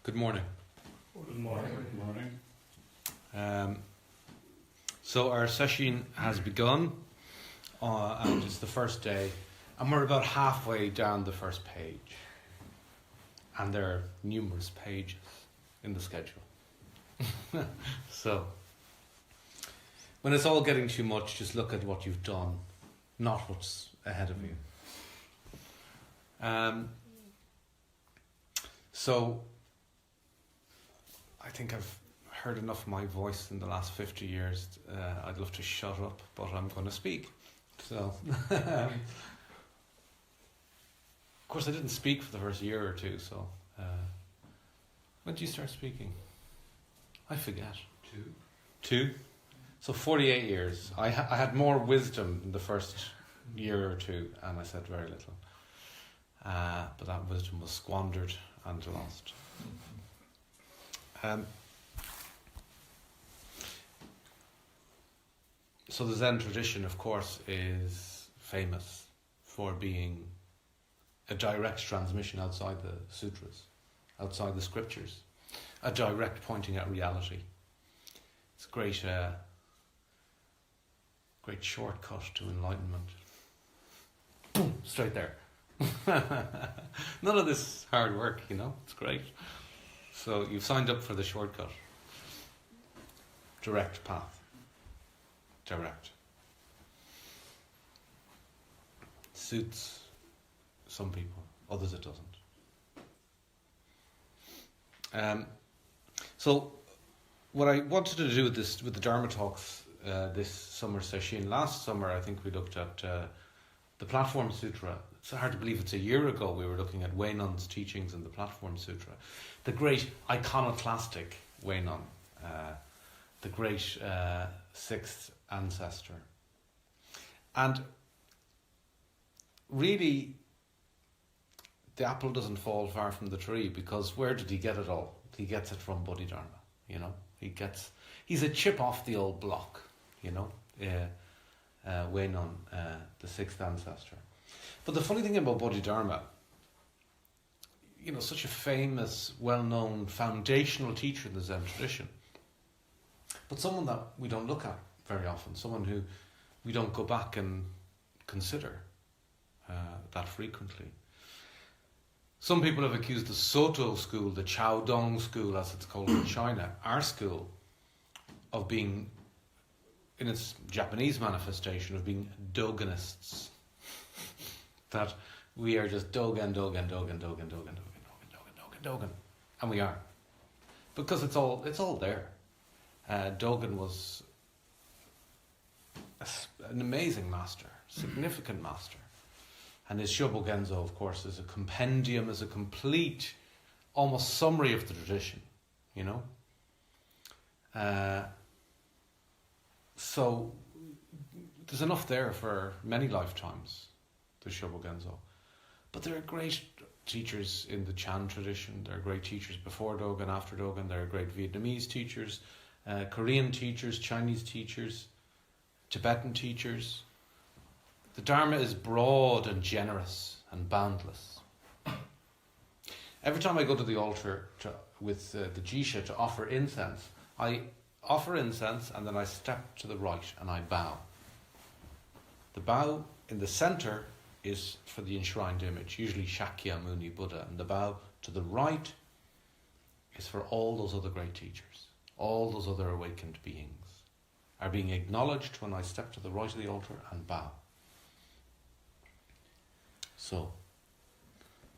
Good morning. Good morning. Good morning. So our session has begun, and it's the first day, and we're about halfway down the first page. And there are numerous pages in the schedule. So, when it's all getting too much, just look at what you've done, not what's ahead of you. So, I think I've heard enough of my voice in the last 50 years. I'd love to shut up, but I'm going to speak. So, of course, I didn't speak for the first year or two, so when did you start speaking? I forget. Two? So 48 years. I had more wisdom in the first year or two, and I said very little. But that wisdom was squandered and lost. So the Zen tradition, of course, is famous for being a direct transmission outside the sutras, outside the scriptures, a direct pointing at reality. It's a great shortcut to enlightenment. Boom, straight there. None of this hard work, it's great. So you've signed up for the shortcut. Direct path. Direct. Suits some people, others it doesn't. So what I wanted to do with the Dharma talks this summer session, last summer I think we looked at the Platform Sutra. It's hard to believe it's a year ago we were looking at Huinan's teachings in the Platform Sutra. The great iconoclastic Huinan, the great sixth ancestor. And really, the apple doesn't fall far from the tree, because where did he get it all? He gets it from Bodhidharma, he's a chip off the old block, Huinan, the sixth ancestor. But the funny thing about Bodhidharma, such a famous, well-known, foundational teacher in the Zen tradition, but someone that we don't look at very often, someone who we don't go back and consider that frequently. Some people have accused the Soto school, the Chaodong school as it's called in China, our school, of being, in its Japanese manifestation, of being Doganists. That we are just Dogen. And we are. Because it's all there. Dogen was an amazing master, significant master. And his Shobogenzo, of course, is a compendium, is a complete, almost summary of the tradition, So there's enough there for many lifetimes, the Shobogenzo. But there are great teachers in the Chan tradition. There are great teachers before Dogen, after Dogen. There are great Vietnamese teachers, Korean teachers, Chinese teachers, Tibetan teachers. The Dharma is broad and generous and boundless. Every time I go to the altar with the Jisha to offer incense, I offer incense and then I step to the right and I bow. The bow in the center is for the enshrined image, usually Shakyamuni Buddha, and the bow to the right is for all those other great teachers, all those other awakened beings are being acknowledged when I step to the right of the altar and bow. So,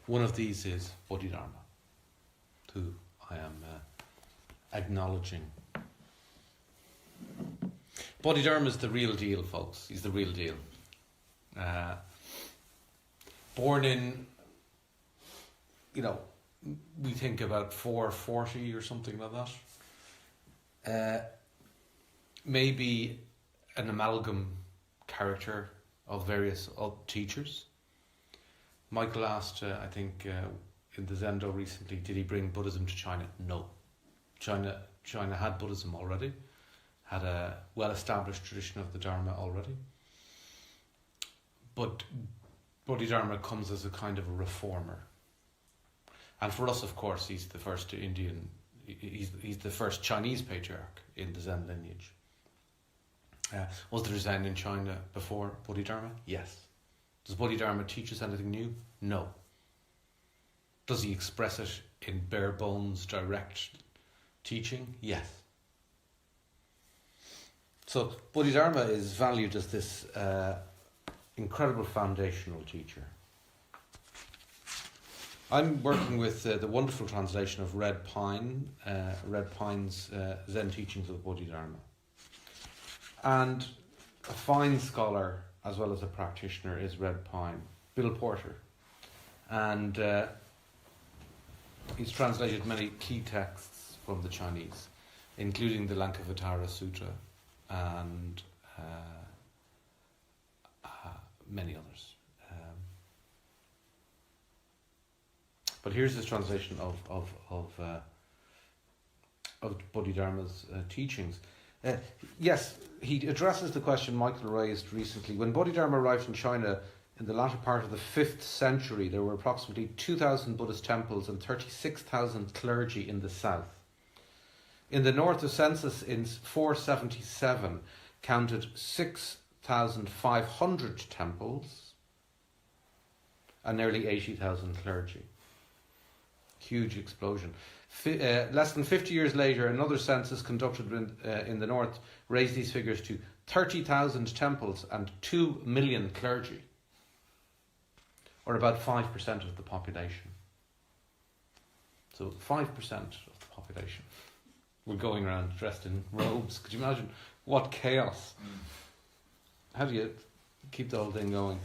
one of these is Bodhidharma, who I am acknowledging. Bodhidharma is the real deal, folks. He's the real deal. Born in, we think about 440 or something like that. Maybe an amalgam character of various teachers. Michael asked, I think, in the Zendo recently, did he bring Buddhism to China? No. China had Buddhism already, had a well-established tradition of the Dharma already. But Bodhidharma comes as a kind of a reformer. And for us, of course, he's the first Indian, he's the first Chinese patriarch in the Zen lineage. Was there Zen in China before Bodhidharma? Yes. Does Bodhidharma teach us anything new? No. Does he express it in bare bones, direct teaching? Yes. So Bodhidharma is valued as this incredible foundational teacher. I'm working with the wonderful translation of Red Pine's Zen Teachings of Bodhidharma. And a fine scholar, as well as a practitioner, is Red Pine, Bill Porter. And he's translated many key texts from the Chinese, including the Lankavatara Sutta and many others. But here's his translation of Bodhidharma's teachings. Yes, he addresses the question Michael raised recently. When Bodhidharma arrived in China in the latter part of the 5th century, there were approximately 2,000 Buddhist temples and 36,000 clergy in the south. In the north, the census in 477 counted 6,500 temples and nearly 80,000 clergy. Huge explosion. Less than 50 years later, another census conducted in the north raised these figures to 30,000 temples and 2 million clergy, or about 5% of the population. So 5% of the population were going around dressed in robes. Could you imagine what chaos? How do you keep the whole thing going?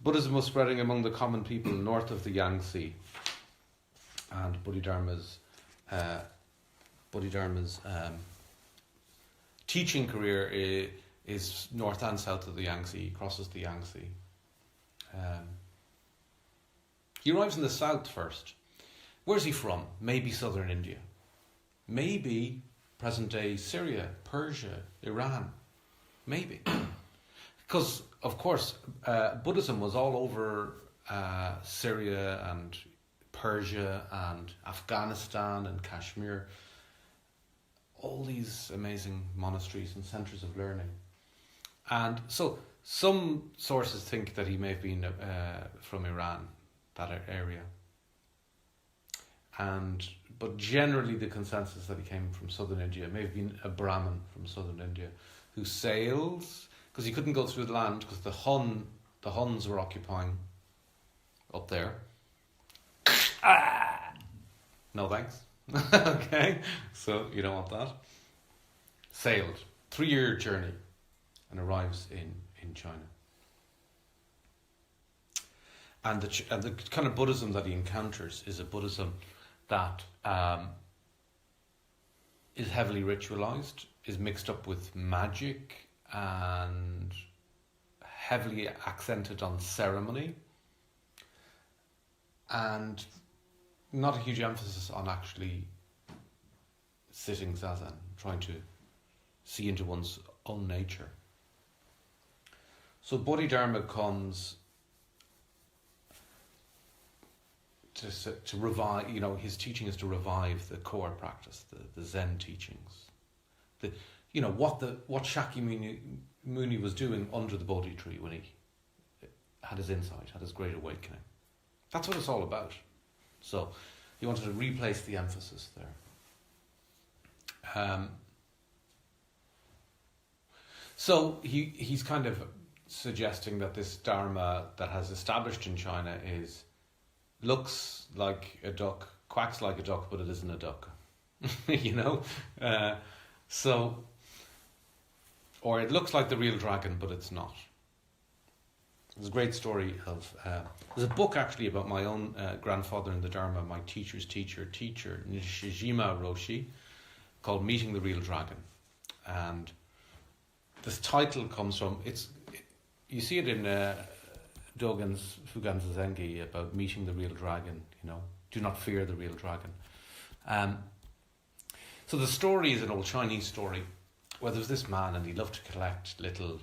Buddhism was spreading among the common people north of the Yangtze, and Bodhidharma's teaching career is north and south of the Yangtze, crosses the Yangtze. He arrives in the south first. Where's he from? Maybe southern India. Maybe present-day Syria, Persia, Iran. Maybe. Because, of course, Buddhism was all over Syria and Persia and Afghanistan and Kashmir. All these amazing monasteries and centres of learning. And so some sources think that he may have been from Iran, that area. But generally the consensus that he came from southern India, may have been a Brahmin from southern India, who sails, because he couldn't go through the land because the Huns were occupying up there. No thanks. Okay, so you don't want that. Sailed, 3-year journey, and arrives in China. And the kind of Buddhism that he encounters is a Buddhism that is heavily ritualized, is mixed up with magic, and heavily accented on ceremony, and not a huge emphasis on actually sitting Zazen, trying to see into one's own nature. So Bodhidharma comes to revive, his teaching is to revive the core practice, the Zen teachings. What Shakyamuni was doing under the Bodhi tree when he had his insight, had his great awakening. That's what it's all about. So he wanted to replace the emphasis there. So he's kind of suggesting that this Dharma that has established in China looks like a duck, quacks like a duck, but it isn't a duck. Or it looks like the real dragon, but it's not. There's a great story of... there's a book actually about my own grandfather in the Dharma, my teacher's teacher, Nishijima Roshi, called Meeting the Real Dragon. And this title comes from... You see it in Dogen's Fugan Zazengi about meeting the real dragon, do not fear the real dragon. So the story is an old Chinese story where there was this man and he loved to collect little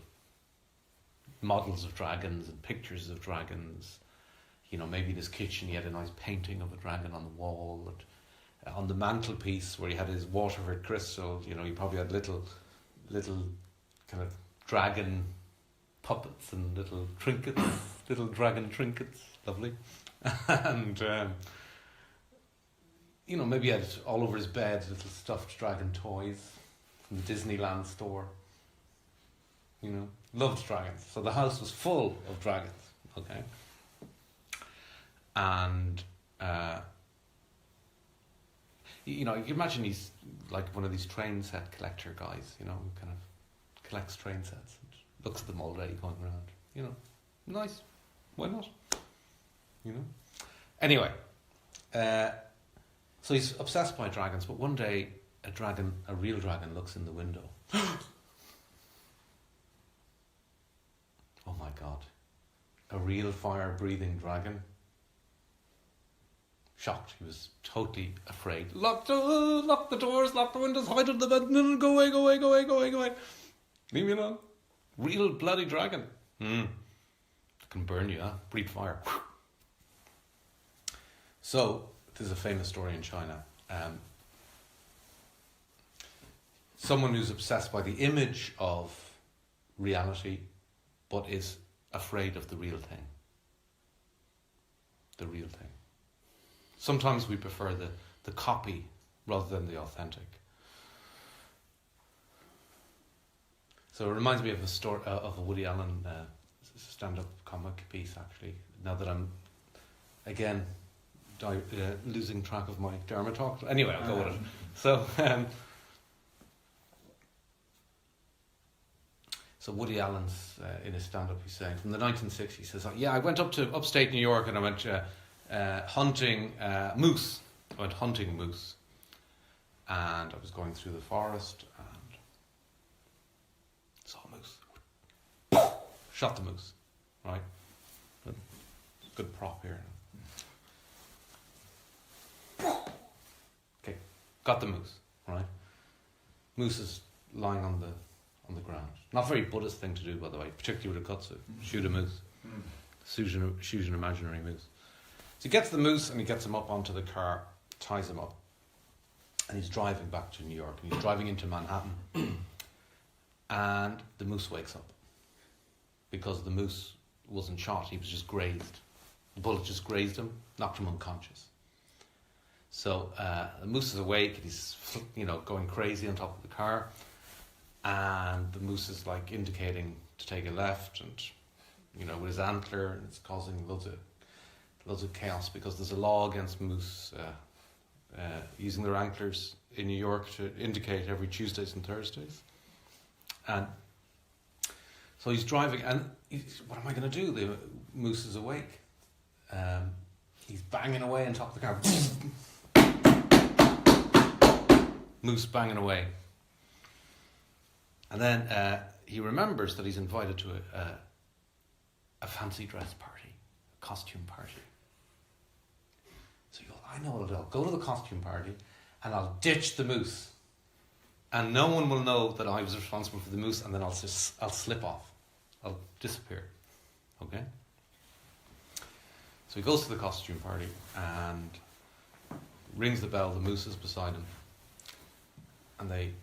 models of dragons and pictures of dragons. maybe in his kitchen he had a nice painting of a dragon on the wall, and on the mantelpiece where he had his Waterford crystal, he probably had little kind of dragon puppets and little trinkets, little dragon trinkets, lovely. And maybe he had all over his bed little stuffed dragon toys from the Disneyland store. Loved dragons. So the house was full of dragons, okay? And, you can imagine he's like one of these train set collector guys, who kind of collects train sets and looks at them all day going around, nice. Why not? Anyway, so he's obsessed by dragons, but one day a real dragon looks in the window. Oh my God. A real fire-breathing dragon. Shocked. He was totally afraid. Lock the doors, lock the windows, hide under the bed. No, go away. Leave me alone. Real bloody dragon. Can burn you, huh? Breathe fire. So, there's a famous story in China. Someone who's obsessed by the image of reality, but is afraid of the real thing. The real thing. Sometimes we prefer the copy rather than the authentic. So it reminds me of a story of a Woody Allen stand-up comic piece. Actually, now that I'm again losing track of my Dharma talk. Anyway, I'll go with it. So. So Woody Allen's in his stand-up, he's saying, from the 1960s, he says, I went up to upstate New York and I went hunting moose. I went hunting moose. And I was going through the forest and saw a moose. Shot the moose, right? Good prop here. Okay, got the moose, right? Moose is lying on the ground. Not a very Buddhist thing to do, by the way, particularly with a kutsu. Shoot a moose. Shoot an imaginary moose. So he gets the moose and he gets him up onto the car, ties him up, and he's driving back to New York. And he's driving into Manhattan. And the moose wakes up. Because the moose wasn't shot, he was just grazed. The bullet just grazed him, knocked him unconscious. So the moose is awake and he's going crazy on top of the car. And the moose is like indicating to take a left, and with his antler, and it's causing loads of chaos because there's a law against moose using their antlers in New York to indicate every Tuesdays and Thursdays. And so he's driving, and what am I going to do? The moose is awake. He's banging away on top of the car. Moose banging away. And then he remembers that he's invited to a fancy dress party, a costume party. So I know what I'll do. I'll go to the costume party and I'll ditch the moose. And no one will know that I was responsible for the moose, and then I'll slip off. I'll disappear. Okay? So he goes to the costume party and rings the bell. The moose is beside him. And they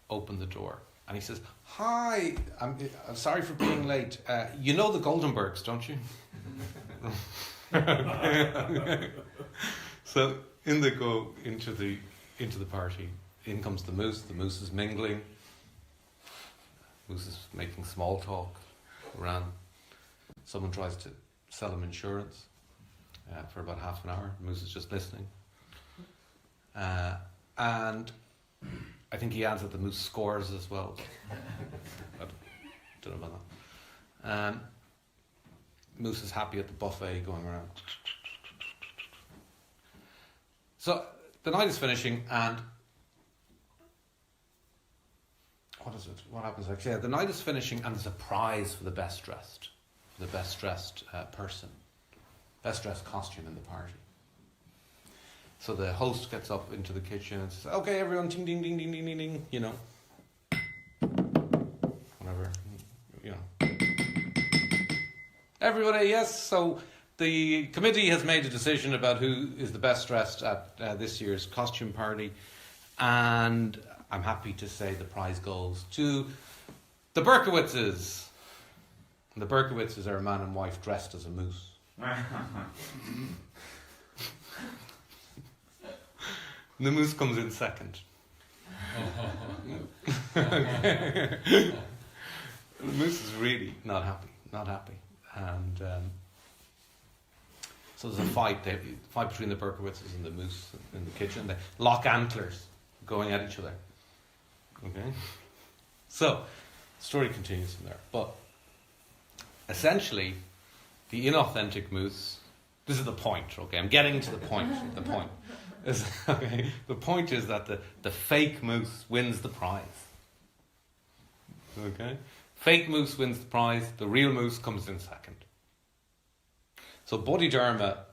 open the door. And he says, "Hi, I'm sorry for being late. You know the Goldenbergs, don't you?" So in they go into the party. In comes the moose. The moose is mingling. Moose is making small talk around. Someone tries to sell him insurance for about half an hour. The moose is just listening. And I think he adds that the moose scores as well. I don't know about that. Moose is happy at the buffet going around. So the night is finishing, and what is it? What happens next? Yeah, the night is finishing, and there's a prize for the best dressed person, best dressed costume in the party. So the host gets up into the kitchen and says, "Okay, everyone, ding, ding, ding, ding, ding, ding, ding, whatever, Everybody, yes, so the committee has made a decision about who is the best dressed at this year's costume party, and I'm happy to say the prize goes to the Berkowitzes. And the Berkowitzes are a man and wife dressed as a moose. The moose comes in second. The moose is really not happy. And so there's a fight between the Berkowitzes and the moose in the kitchen. They lock antlers going at each other. Okay? So, the story continues from there. But essentially, the inauthentic moose, this is the point, okay? I'm getting to the point. The point is that the fake moose wins the prize. Okay? Fake moose wins the prize, the real moose comes in second. So Bodhidharma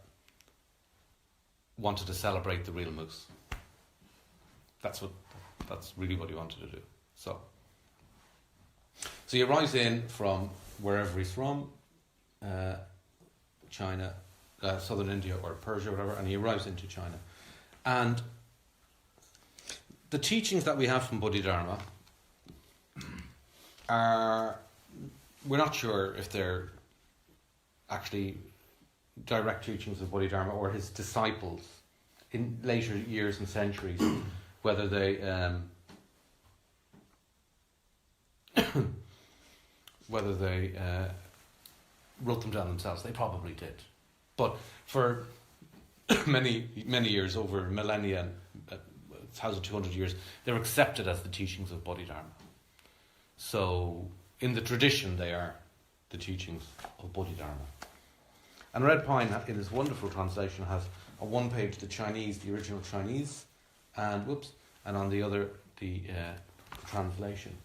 wanted to celebrate the real moose. That's really what he wanted to do. So he arrives in from wherever he's from, China, southern India or Persia, whatever, and he arrives into China. And the teachings that we have from Bodhidharma we're not sure if they're actually direct teachings of Bodhidharma or his disciples in later years and centuries, whether they wrote them down themselves. They probably did, but for many years, over millennia, 1,200 years, they were accepted as the teachings of Bodhidharma. So in the tradition, they are the teachings of Bodhidharma. And Red Pine, in his wonderful translation, has on one page the Chinese, the original Chinese, and on the other the translation.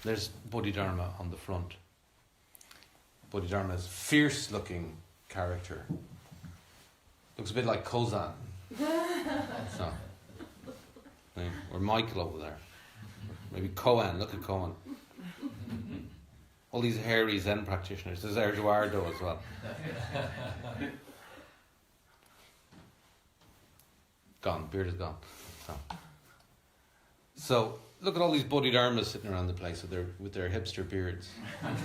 There's Bodhidharma on the front. Bodhidharma's fierce-looking character. Looks a bit like Kozan. So, or Michael over there. Maybe Koan. Look at Koan. All these hairy Zen practitioners. There's Eduardo as well. Gone. Beard is gone. So look at all these Bodhidharmas sitting around the place with their hipster beards. Right?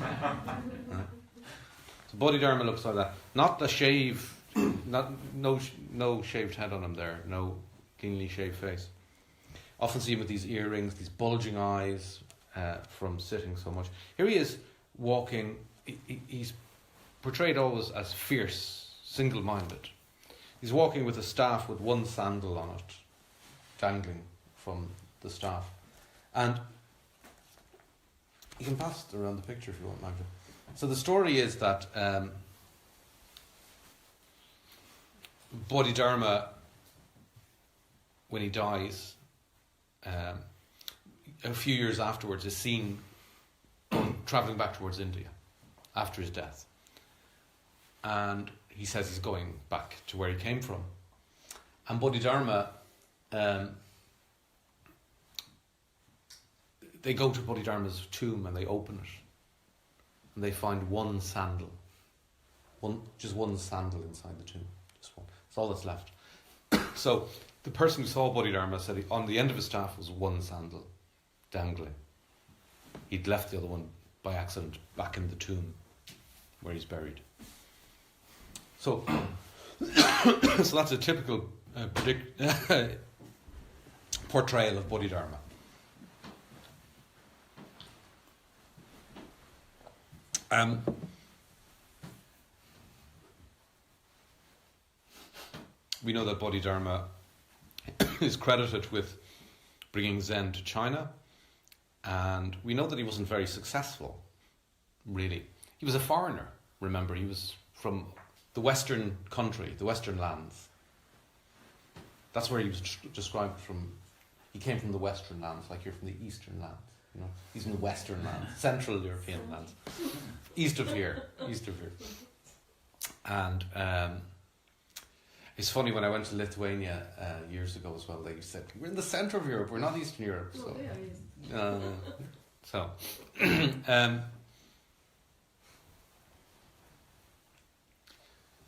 So Bodhidharma looks like that. Not the shave. No shaved head on him there. No cleanly shaved face. Often see him with these earrings, these bulging eyes from sitting so much. Here he is walking. He's portrayed always as fierce, single-minded. He's walking with a staff with one sandal on it, dangling from the staff. And you can pass it around the picture if you want, Magda. So the story is that Bodhidharma, when he dies, a few years afterwards, is seen travelling back towards India after his death. And he says he's going back to where he came from. And Bodhidharma, they go to Bodhidharma's tomb and they open it. And they find one sandal. Just one sandal inside the tomb. Just one. That's all that's left. So the person who saw Bodhidharma said on the end of his staff was one sandal dangling. He'd left the other one by accident back in the tomb where he's buried. So, so that's a typical portrayal of Bodhidharma. We know that Bodhidharma is credited with bringing Zen to China, and we know that he wasn't very successful, really. He was a foreigner, remember, he was from the Western country, the Western lands. That's where he was described from. He came from the Western lands, like you're from the Eastern lands. You know, he's from the Western lands, Central European lands, east of here. And it's funny, when I went to Lithuania years ago as well, they said, we're in the centre of Europe, we're not Eastern Europe. So,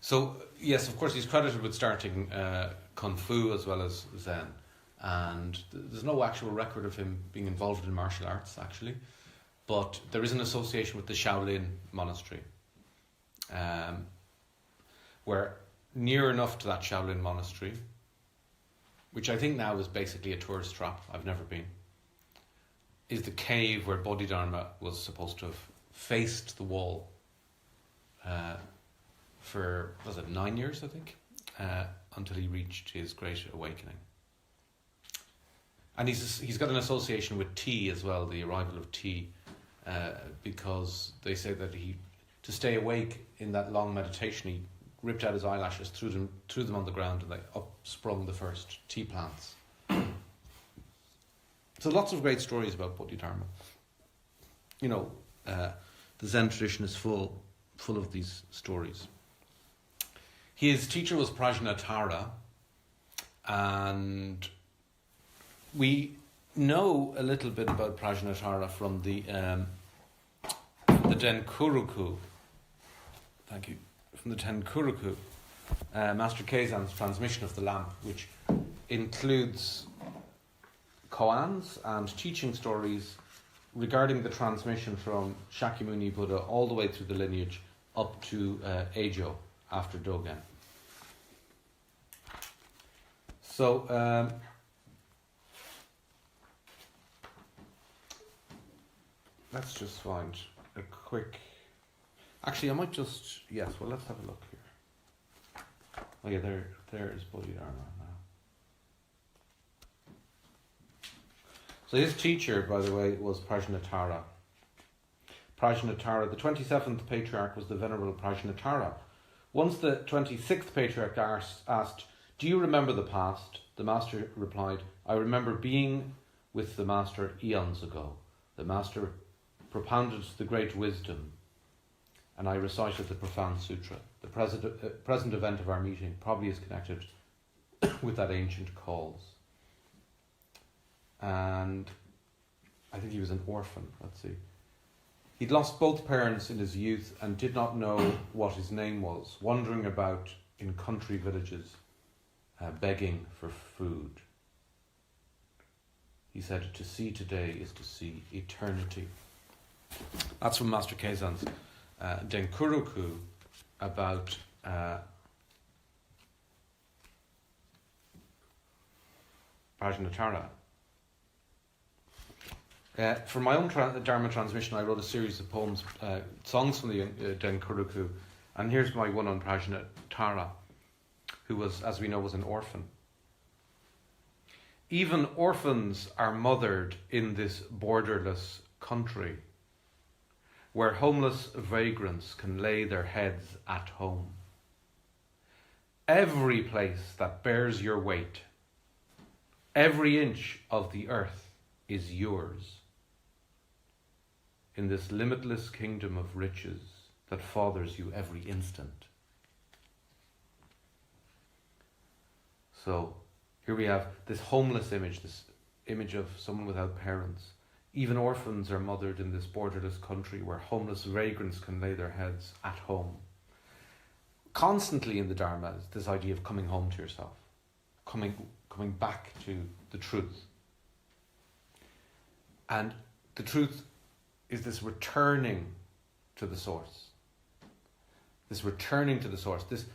So, yes, of course, he's credited with starting Kung Fu as well as Zen. And there's no actual record of him being involved in martial arts, actually. But there is an association with the Shaolin monastery, where near enough to that Shaolin monastery, which I think now is basically a tourist trap, I've never been, is the cave where Bodhidharma was supposed to have faced the wall for, 9 years, I think, until he reached his great awakening. And he's got an association with tea as well, the arrival of tea, because they say that to stay awake in that long meditation, he ripped out his eyelashes, threw them on the ground, and they upsprung the first tea plants. So lots of great stories about Bodhidharma. The Zen tradition is full of these stories. His teacher was Prajnatara, and we know a little bit about Prajnatara from the Denkuruku. Thank you. From the Tenkuruku, Master Keizan's transmission of the lamp, which includes koans and teaching stories regarding the transmission from Shakyamuni Buddha all the way through the lineage up to Eijo after Dogen. So let's just find a quick... Actually, I might just... Yes, well, let's have a look here. Oh yeah, there is Bodhidharma now. So his teacher, by the way, was Prajnatara. Prajnatara, the 27th patriarch, was the Venerable Prajnatara. Once the 26th patriarch asked, "Do you remember the past?" The master replied, "I remember being with the master eons ago. The master propounded the great wisdom, and I recited the profound sutra. The present event of our meeting probably is connected with that ancient cause." And I think he was an orphan, let's see. He'd lost both parents in his youth and did not know what his name was, wandering about in country villages, begging for food. He said, "To see today is to see eternity." That's from Master Keizan's Denkuruku about Prajnatara. For my own Dharma transmission, I wrote a series of poems, songs from the Denkuruku, and here's my one on Prajnatara, who was, as we know, was an orphan. "Even orphans are mothered in this borderless country, where homeless vagrants can lay their heads at home. Every place that bears your weight, every inch of the earth is yours, in this limitless kingdom of riches that fathers you every instant." So here we have this homeless image, this image of someone without parents. Even orphans are mothered in this borderless country where homeless vagrants can lay their heads at home. Constantly in the Dharma is this idea of coming home to yourself, coming back to the truth. And the truth is this returning to the source. This returning to the source, this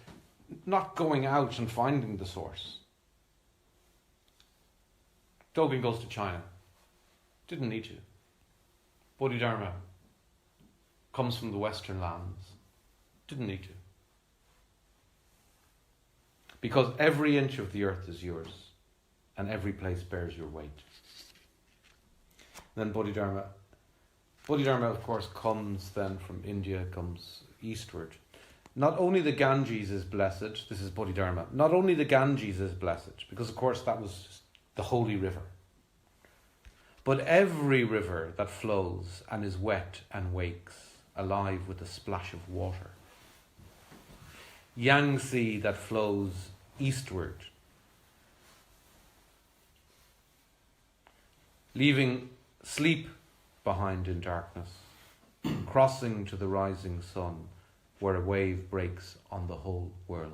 not going out and finding the source. Dogen goes to China. Didn't need to. Bodhidharma comes from the Western lands. Didn't need to. Because every inch of the earth is yours, and every place bears your weight. Then Bodhidharma, of course, comes then from India, comes eastward. Not only the Ganges is blessed, this is Bodhidharma, not only the Ganges is blessed, because of course that was the holy river, but every river that flows and is wet and wakes, alive with a splash of water. Yangtze that flows eastward, leaving sleep behind in darkness, crossing to the rising sun, where a wave breaks on the whole world.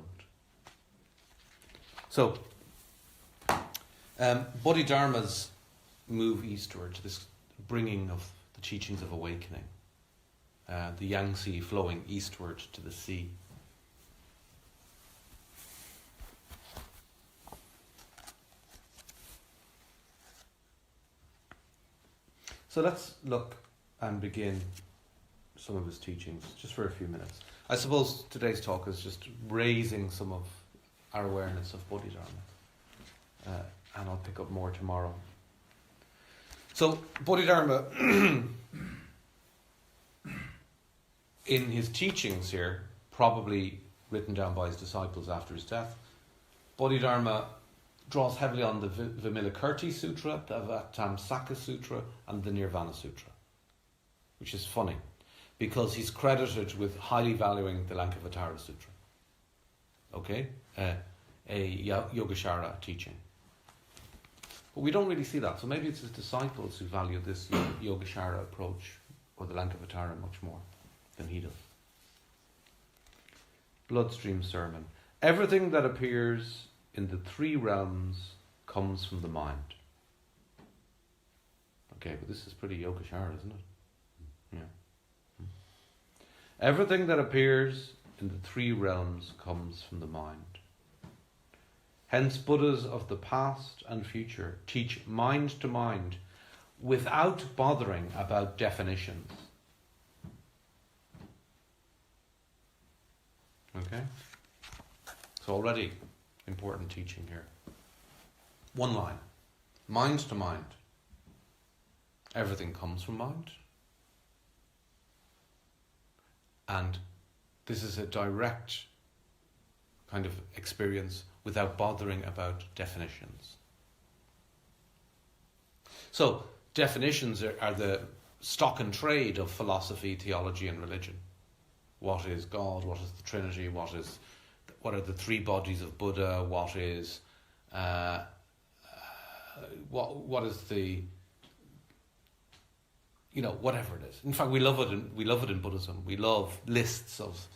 So, Bodhidharma's move eastward, this bringing of the teachings of awakening, the Yangtze flowing eastward to the sea. So let's look and begin some of his teachings, just for a few minutes. I suppose today's talk is just raising some of our awareness of Bodhidharma, and I'll pick up more tomorrow. So Bodhidharma, in his teachings here, probably written down by his disciples after his death, Bodhidharma draws heavily on the Vimalakirti Sutra, the Avatamsaka Sutra, and the Nirvana Sutra, which is funny, because he's credited with highly valuing the Lankavatara Sutra. Okay? A Yogacara teaching. But we don't really see that, so maybe it's his disciples who value this Yogacara approach, or the Lankavatara, much more than he does. Bloodstream sermon. Everything that appears in the three realms comes from the mind. Okay, but this is pretty Yogacara, isn't it? Yeah. Everything that appears in the three realms comes from the mind. Hence, Buddhas of the past and future teach mind to mind without bothering about definitions. Okay? So already important teaching here. One line. Mind to mind. Everything comes from mind. And this is a direct kind of experience without bothering about definitions. So, definitions are the stock and trade of philosophy, theology and religion. What is God? What is the Trinity? What are the three bodies of Buddha? What is what is the, whatever it is. In fact, we love it in Buddhism. We love lists of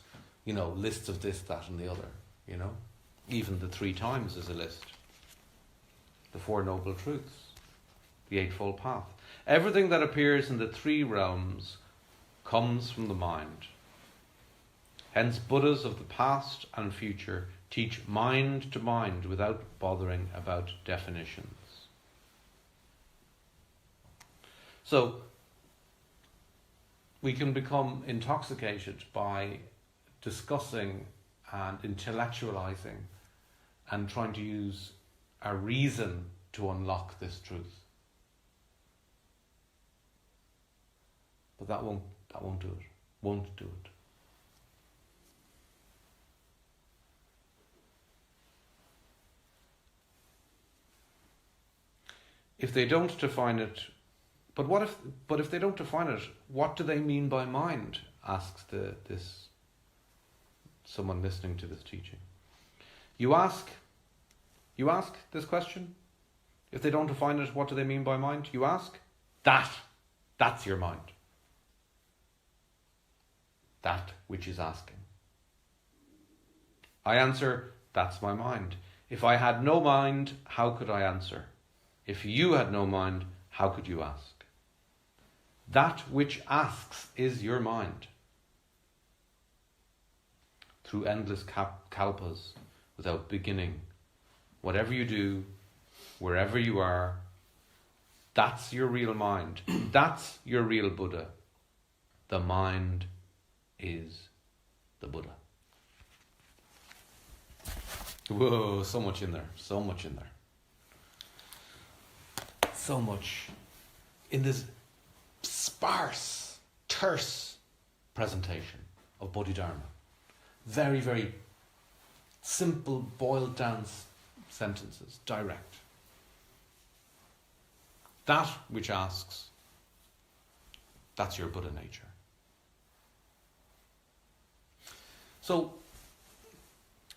this, that, and the other. Even the 3 times is a list. The 4 Noble Truths, the Eightfold Path. Everything that appears in the 3 realms comes from the mind. Hence, Buddhas of the past and future teach mind to mind without bothering about definitions. So, we can become intoxicated by discussing and intellectualizing and trying to use our reason to unlock this truth. But that won't do it. Won't do it. If they don't define it, but if they don't define it, what do they mean by mind? Asks someone listening to this teaching. You ask this question? If they don't define it, what do they mean by mind? You ask? That's your mind. That which is asking. I answer, that's my mind. If I had no mind, how could I answer? If you had no mind, how could you ask? That which asks is your mind. Through endless kalpas, without beginning, whatever you do, wherever you are, that's your real mind. That's your real Buddha. The mind is the Buddha. Whoa, so much in there. So much in there. So much in this sparse, terse presentation of Bodhidharma. Very, very simple, boiled down sentences, direct. That which asks, that's your Buddha nature. So,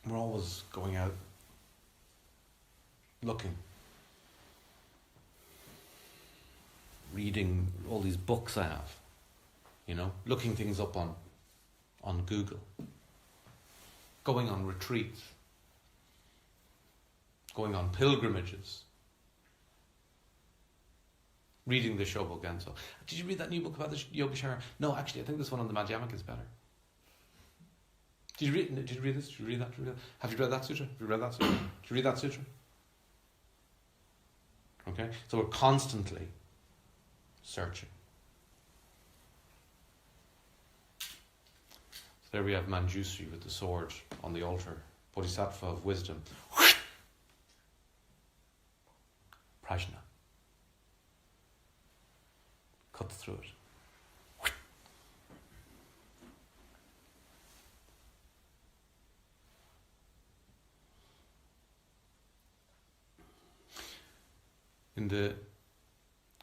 we're always going out looking, reading all these books I have, looking things up on on Google, going on retreats, going on pilgrimages, reading the Shobo Genzo. Did you read that new book about the Yogashara? No, actually, I think this one on the Madhyamaka is better. Did you read this? Did you read that? Have you read that sutra? Have you read that sutra? Did you read that sutra? Okay, so we're constantly searching. So there we have Manjusri with the sword on the altar, Bodhisattva of wisdom. Prajna. Cut through it. In the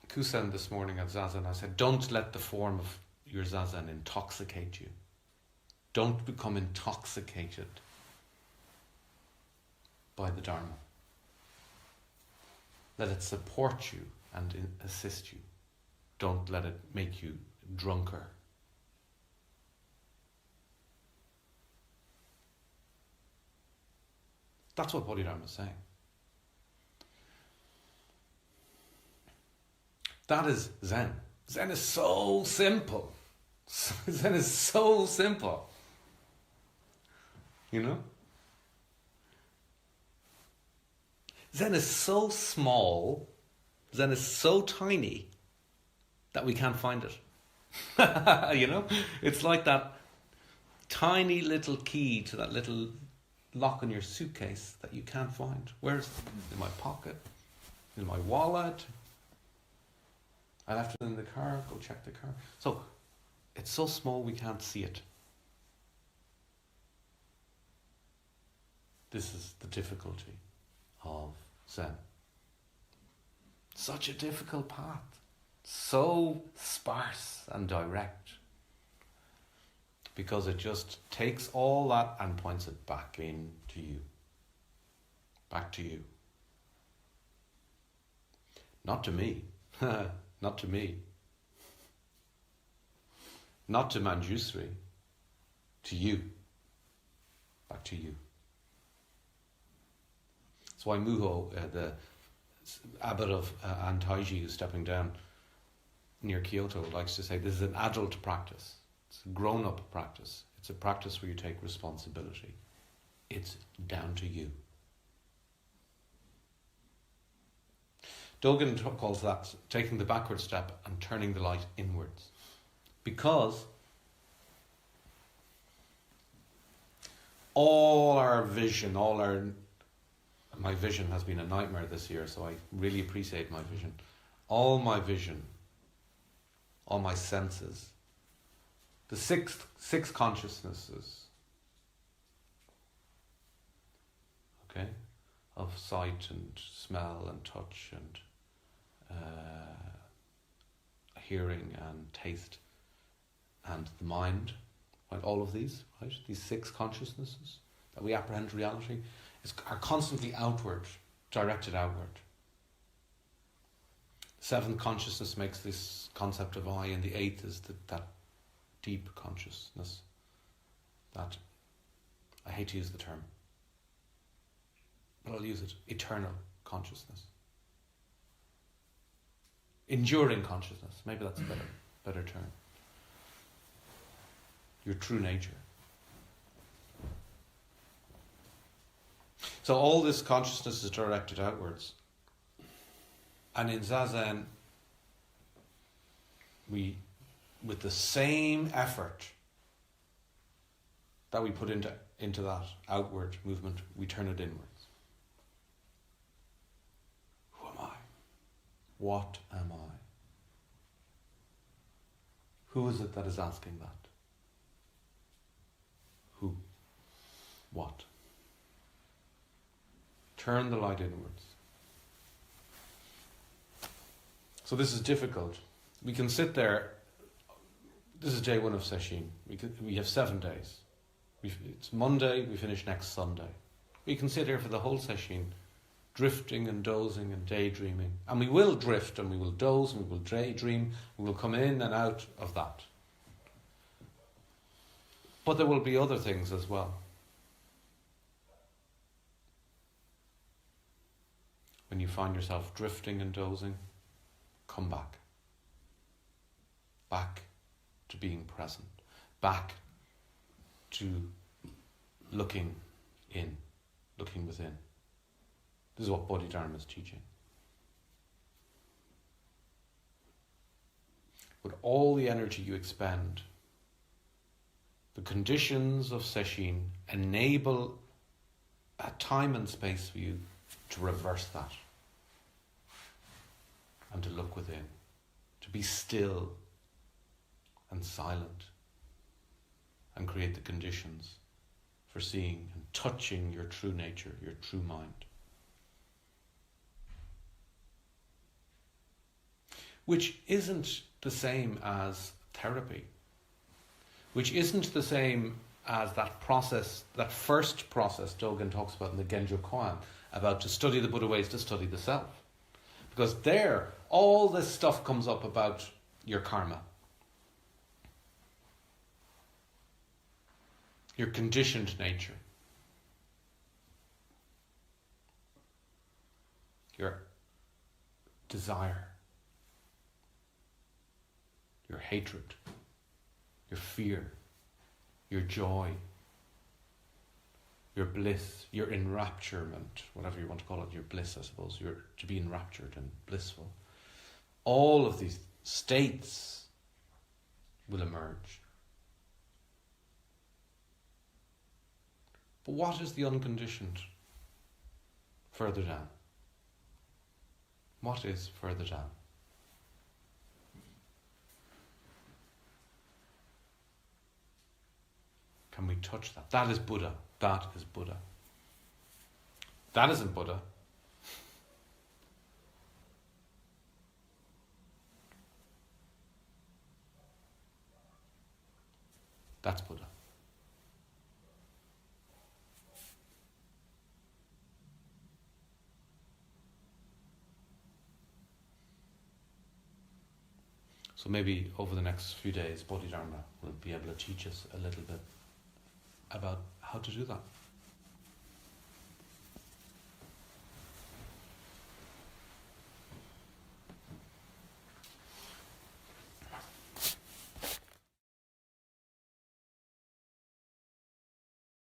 Kusan this morning at Zazen, I said, don't let the form of your Zazen intoxicate you. Don't become intoxicated by the Dharma. Let it support you and assist you. Don't let it make you drunker. That's what Bodhidharma is saying. That is Zen. Zen is so simple. Zen is so simple. You know? Zen is so small, Zen is so tiny that we can't find it. You know? It's like that tiny little key to that little lock in your suitcase that you can't find. Where's it? In my pocket? In my wallet? I left it in the car, go check the car. So, it's so small we can't see it. This is the difficulty of Zen. Such a difficult path. So sparse and direct. Because it just takes all that and points it back into you. Back to you. Not to me. Not to me. Not to Manjusri. To you. Back to you. That's why Muho, the abbot of Antaiji, who's stepping down near Kyoto, likes to say this is an adult practice. It's a grown-up practice. It's a practice where you take responsibility. It's down to you. Dogen calls that taking the backward step and turning the light inwards. Because all our vision, my vision has been a nightmare this year, so I really appreciate my vision. All my vision, all my senses, the six consciousnesses, okay, of sight and smell and touch and hearing and taste and the mind, right? All of these, right? These six consciousnesses that we apprehend reality are constantly outward, directed outward. The seventh consciousness makes this concept of I, and the eighth is that deep consciousness. That, I hate to use the term, but I'll use it, eternal consciousness. Enduring consciousness, maybe that's a better term. Your true nature. So all this consciousness is directed outwards. And in Zazen, we, with the same effort that we put into that outward movement, we turn it inwards. Who am I? What am I? Who is it that is asking that? Who? What? Turn the light inwards. So this is difficult. We can sit there. This is day one of Sesshin. We have 7 days. It's Monday, we finish next Sunday. We can sit here for the whole Sesshin, drifting and dozing and daydreaming. And we will drift and we will doze and we will daydream. We will come in and out of that. But there will be other things as well. When you find yourself drifting and dozing, come back. Back to being present. Back to looking in, looking within. This is what Bodhidharma is teaching. With all the energy you expend, the conditions of Sesshin enable a time and space for you to reverse that and to look within, to be still and silent and create the conditions for seeing and touching your true nature, your true mind. Which isn't the same as therapy. Which isn't the same as that process, that first process Dogen talks about in the Genjo Koan, about to study the Buddha ways, to study the self. Because there, all this stuff comes up about your karma. Your conditioned nature. Your desire. Your hatred. Your fear. Your joy. Your bliss. Your enrapturement. Whatever you want to call it. Your bliss, I suppose. Your to be enraptured and blissful. All of these states will emerge. But what is the unconditioned further down? What is further down? Can we touch that? That is Buddha. That is Buddha. That isn't Buddha. That's Buddha. So maybe over the next few days, Bodhidharma will be able to teach us a little bit about how to do that.